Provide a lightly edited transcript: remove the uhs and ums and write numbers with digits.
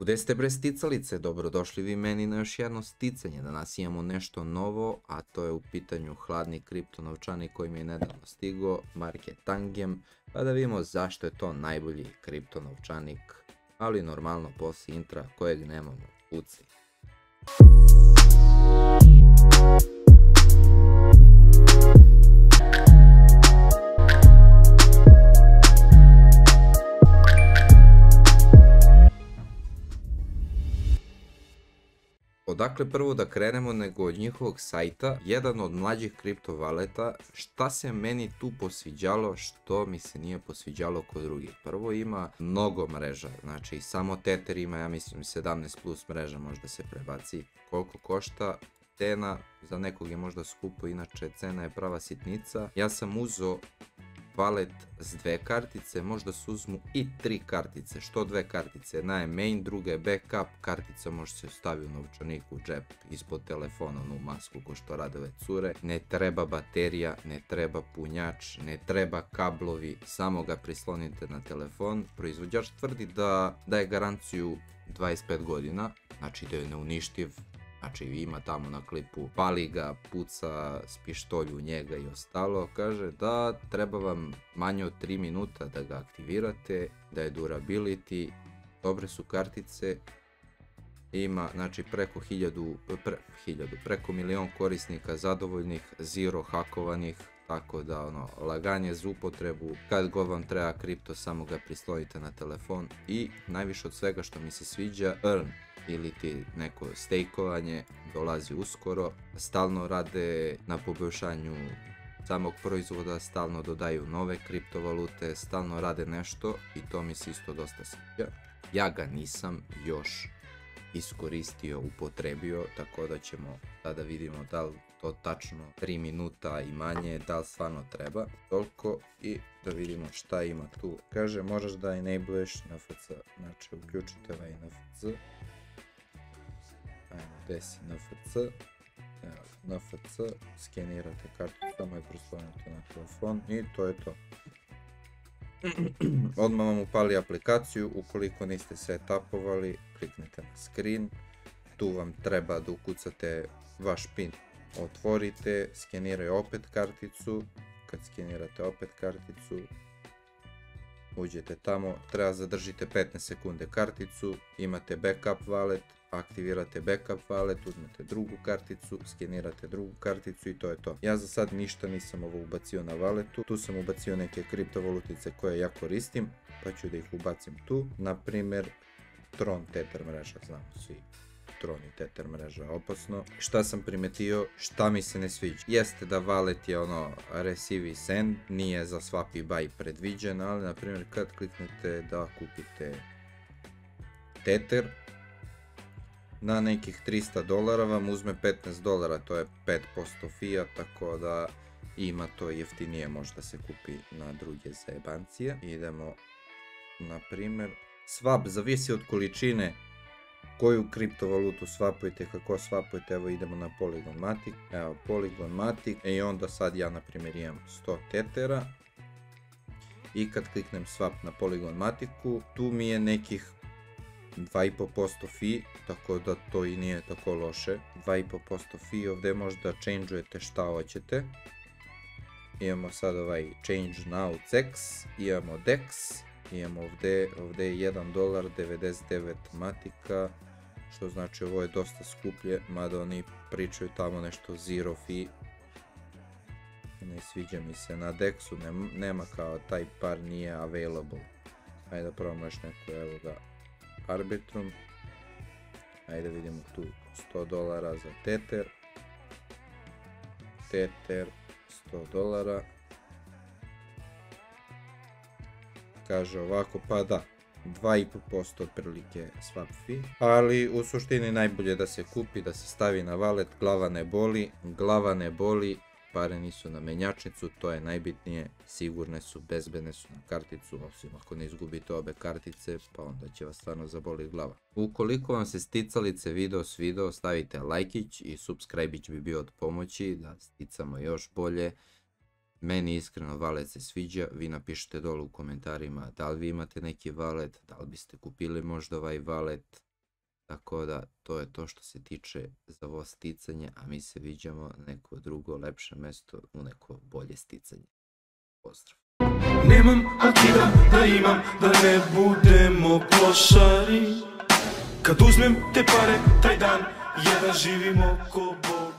Gde ste bre sticalice? Dobrodošli vi meni na još jedno sticanje. Danas imamo nešto novo, a to je u pitanju hladni kripto novčanik koji mi je nedavno stigao, marke Tangem, pa da vidimo zašto je to najbolji kripto novčanik, ali normalno posle intra kojeg nemamo. Puci. Odakle prvo da krenemo nego od njihovog sajta, jedan od mlađih kripto valeta. Šta se meni tu posviđalo, što mi se nije posviđalo kod drugih? Prvo ima mnogo mreža, znači samo Tether ima, ja mislim 17 plus mreža možda se prebaci. Koliko košta? Cena za nekog je možda skupo, inače cena je prava sitnica. Ja sam uzeo valet s 2 kartice, možda se uzmu i 3 kartice. Što 2 kartice? Jedna je main, druga je backup, kartica može se staviti u novčaniku, u džep, ispod telefona, onu masku ko što rade ove cure. Ne treba baterija, ne treba punjač, ne treba kablovi, samo ga prislonite na telefon. Proizvođač tvrdi da daje garanciju 25 godina, znači da je neuništiv. Znači ima tamo na klipu, pali ga, puca s pištolju njega i ostalo. Kaže da treba vam manje od 3 minuta da ga aktivirate, da je durability, dobre su kartice. Ima znači preko milion korisnika zadovoljnih, zero hakovanih. Tako da lagan je za upotrebu, kad god vam treba kripto samo ga prislonite na telefon. I najviše od svega što mi se sviđa, earn ili ti neko stejkovanje dolazi uskoro, stalno rade na poboljšanju samog proizvoda, stalno dodaju nove kriptovalute, stalno rade nešto i to mi se isto dosta sviđa. Ja ga nisam još iskoristio, upotrebio, tako da ćemo sada vidimo da li to tačno 3 minuta i manje, da li stvarno treba toliko i da vidimo šta ima tu. Kaže možeš da enabluješ NFC, znači uključite ovaj NFC. Ajmo, desi NFC, evo, NFC, skenirate kartu, samo je prislonite na telefon i to je to. Odmah vam upali aplikaciju, ukoliko niste setapovali, kliknite na screen, tu vam treba da ukucate vaš PIN, otvorite, skeniraj opet karticu, kad skenirate opet karticu, uđete tamo, treba zadržite 15 sekunde karticu, imate backup wallet, aktivirate backup wallet, uzmete drugu karticu, skenirate drugu karticu i to je to. Ja za sad ništa nisam ovo ubacio na walletu, tu sam ubacio neke kriptovalutice koje ja koristim, pa ću da ih ubacim tu. Naprimjer, Tron Tether mreža, znamo svi. Tron i Tether mreža opasno. Šta sam primetio, šta mi se ne sviđa? Jeste da wallet je receive i send, nije za swap i buy predviđen, ali na primjer kad kliknete da kupite Tether, na nekih $300 vam uzme $15, to je 5% fija, tako da ima to jeftinije, možda se kupi na druge zajebancije. Idemo, na primjer, swap zavisi od količine koju kriptovalutu swapujete, kako swapujete. Evo idemo na Polygon Matic, evo Polygon Matic i onda sad ja na primjer imam 100 tetera i kad kliknem swap na Polygon Maticu, tu mi je nekih 2,5% fee, tako da to i nije tako loše. 2,5% fee, ovdje možda changeujete šta hoćete. Imamo sad ovaj change now CEX, imamo DEX, imamo ovdje je $1.99 Matica, što znači ovo je dosta skuplje, mada oni pričaju tamo nešto zero fee. Ne sviđa mi se, na DEX-u nema kao taj par nije available. Ajde da probamo još neko, evo ga, Arbitrum. Ajde vidimo tu $100 za Tether. Tether $100. Kaže ovako, pa da, 2,5% otprilike swap fee, ali u suštini najbolje da se kupi, da se stavi na wallet, glava ne boli, pare nisu na menjačnicu, to je najbitnije, sigurne su, bezbedne su na karticu, osim ako ne izgubite obe kartice, pa onda će vas stvarno zaboli glava. Ukoliko vam se sticalice video svideo, stavite lajkić i subscribe-ić bi bio od pomoći da sticamo još bolje. Meni iskreno wallet se sviđa, vi napišite dole u komentarima da li vi imate neki wallet, da li biste kupili možda ovaj wallet. Tako da, to je to što se tiče za ovo sticanje, a mi se viđamo na neko drugo lepše mesto, u neko bolje sticanje. Pozdrav! Nemam, a ti da imam, da ne budemo klošari. Kad uzmem te pare, taj dan, jedan živimo ko Bog.